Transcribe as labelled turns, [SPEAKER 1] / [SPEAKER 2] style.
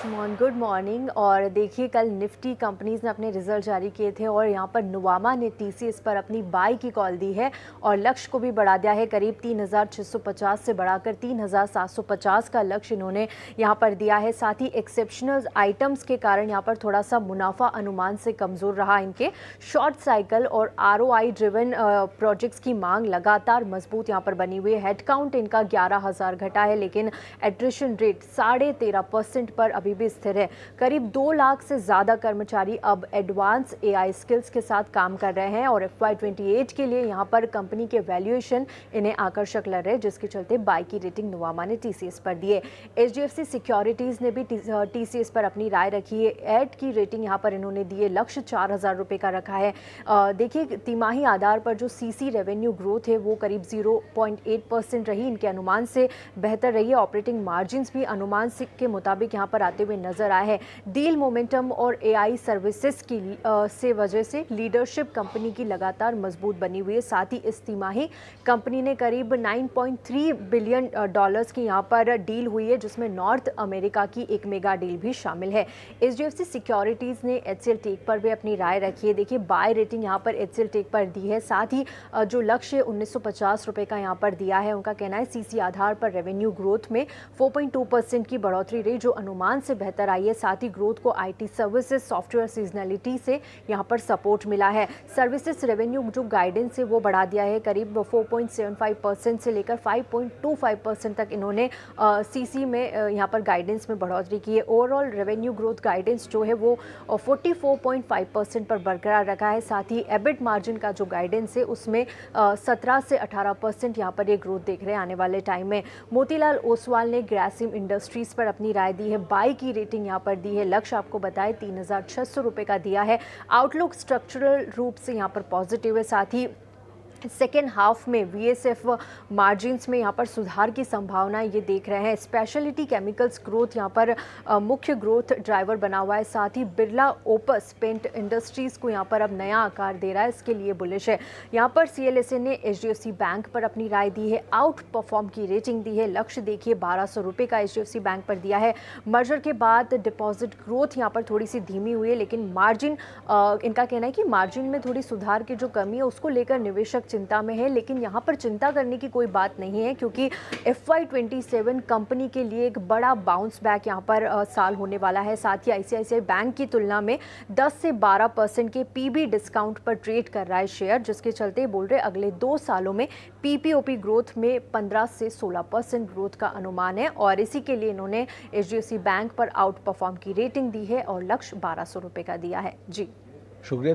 [SPEAKER 1] सुमन, good morning. और देखिए, कल निफ्टी कंपनीज ने अपने रिजल्ट जारी किए थे और यहाँ पर नुवामा ने टीसीएस पर अपनी बाई की कॉल दी है और लक्ष्य को भी बढ़ा दिया है। करीब 3,650 से बढ़ाकर 3,750 का लक्ष्य इन्होंने यहाँ पर दिया है। साथ ही एक्सेप्शनल आइटम्स के कारण यहाँ पर थोड़ा सा मुनाफा अनुमान से कमजोर रहा। इनके शॉर्ट साइकिल और आरओआई ड्रिवन प्रोजेक्ट्स की मांग लगातार मजबूत यहाँ पर बनी हुई है। हेडकाउंट इनका 11,000 घटा है, लेकिन एट्रिशन रेट 13.5% पर अभी भी स्थिर है। करीब 2 लाख से ज्यादा कर्मचारी अब एडवांस एआई स्किल्स के साथ काम कर रहे हैं और FY28 के लिए यहाँ पर कंपनी के वैल्यूएशन इन्हें आकर्षक लग रहे हैं, जिसके चलते बाई की रेटिंग नुवामा ने टीसीएस पर दी है। HDFC सिक्योरिटीज ने भी टीसीएस पर अपनी राय रखी है। एड की रेटिंग यहाँ पर इन्होंने दी है, लक्ष्य 4,000 रुपये का रखा है। देखिए, तिमाही आधार पर जो सीसी रेवेन्यू ग्रोथ है वो करीब 0.8% रही, इनके अनुमान से बेहतर रही है। ऑपरेटिंग मार्जिन्स भी अनुमान के मुताबिक यहाँ पर आते हुए नजर आए हैं। डील मोमेंटम और एआई सर्विसेज की से वजह से लीडरशिप कंपनी की लगातार मजबूत बनी हुई है। साथ ही इस तिमाही कंपनी ने करीब 9.3 बिलियन डॉलर्स की यहाँ पर डील हुई है, जिसमें नॉर्थ अमेरिका की एक मेगा डील भी शामिल है। HDFC सिक्योरिटीज ने HCL टेक पर भी अपनी राय रखी है। देखिए, बाय रेटिंग यहाँ पर HCL टेक पर दी है। साथ ही जो लक्ष्य 1950 रुपये का यहाँ पर दिया है, उनका कहना है सीसी आधार पर रेवेन्यू ग्रोथ में 4.2% की बढ़ोतरी रही, जो अनुमान से बेहतर आई है। साथ ही ग्रोथ को आईटी सर्विसेज, सॉफ्टवेयर सीजनलिटी से यहाँ पर सपोर्ट मिला है। सर्विसेज रेवेन्यू जो गाइडेंस है वो बढ़ा दिया है, करीब 4.75% से लेकर 5.25% तक इन्होंने सीसी में यहाँ पर गाइडेंस में बढ़ोतरी की है। ओवरऑल रेवेन्यू ग्रोथ गाइडेंस जो है वो 44.5% पर बरकरार रखा है। साथ ही एबिट मार्जिन का जो गाइडेंस है उसमें 17 से 18% यहाँ पर ये ग्रोथ देख रहे हैं आने वाले टाइम में। मोतीलाल ओसवाल ने ग्रासिम इंडस्ट्रीज पर अपनी राय दी है। बाई की रेटिंग यहाँ पर दी है, लक्ष्य आपको बताएं 3,600 रुपये का दिया है। आउटलुक स्ट्रक्चरल रूप से यहाँ पर पॉजिटिव है। साथ ही सेकेंड हाफ में VSF मार्जिन्स में यहाँ पर सुधार की संभावना ये देख रहे हैं। स्पेशलिटी केमिकल्स ग्रोथ यहाँ पर मुख्य ग्रोथ ड्राइवर बना हुआ है। साथ ही बिरला ओपस पेंट इंडस्ट्रीज को यहाँ पर अब नया आकार दे रहा है, इसके लिए बुलिश है। यहाँ पर CLSA ने HDFC बैंक पर अपनी राय दी है, आउट परफॉर्म की रेटिंग दी है। लक्ष्य देखिए 1,200 रुपये का HDFC बैंक पर दिया है। मर्जर के बाद डिपॉजिट ग्रोथ यहाँ पर थोड़ी सी धीमी हुई है, लेकिन मार्जिन इनका कहना है कि मार्जिन में थोड़ी सुधार की जो कमी है उसको लेकर निवेशक चिंता में है। लेकिन यहाँ पर चिंता करने की कोई बात नहीं है, क्योंकि FY27 कंपनी के लिए एक बड़ा बाउंस बैक यहाँ पर साल होने वाला है। साथ ही ICICI बैंक की तुलना में 10 से 12% के PB डिस्काउंट पर ट्रेड कर रहा है शेयर, जिसके चलते बोल रहे अगले 2 सालों में PPOP ग्रोथ में 15 से 16% ग्रोथ का अनुमान है। और इसी के लिए इन्होंने HDFC बैंक पर आउट परफॉर्म की रेटिंग दी है और लक्ष्य 1,200 रुपये का दिया है। जी
[SPEAKER 2] शुक्रिया।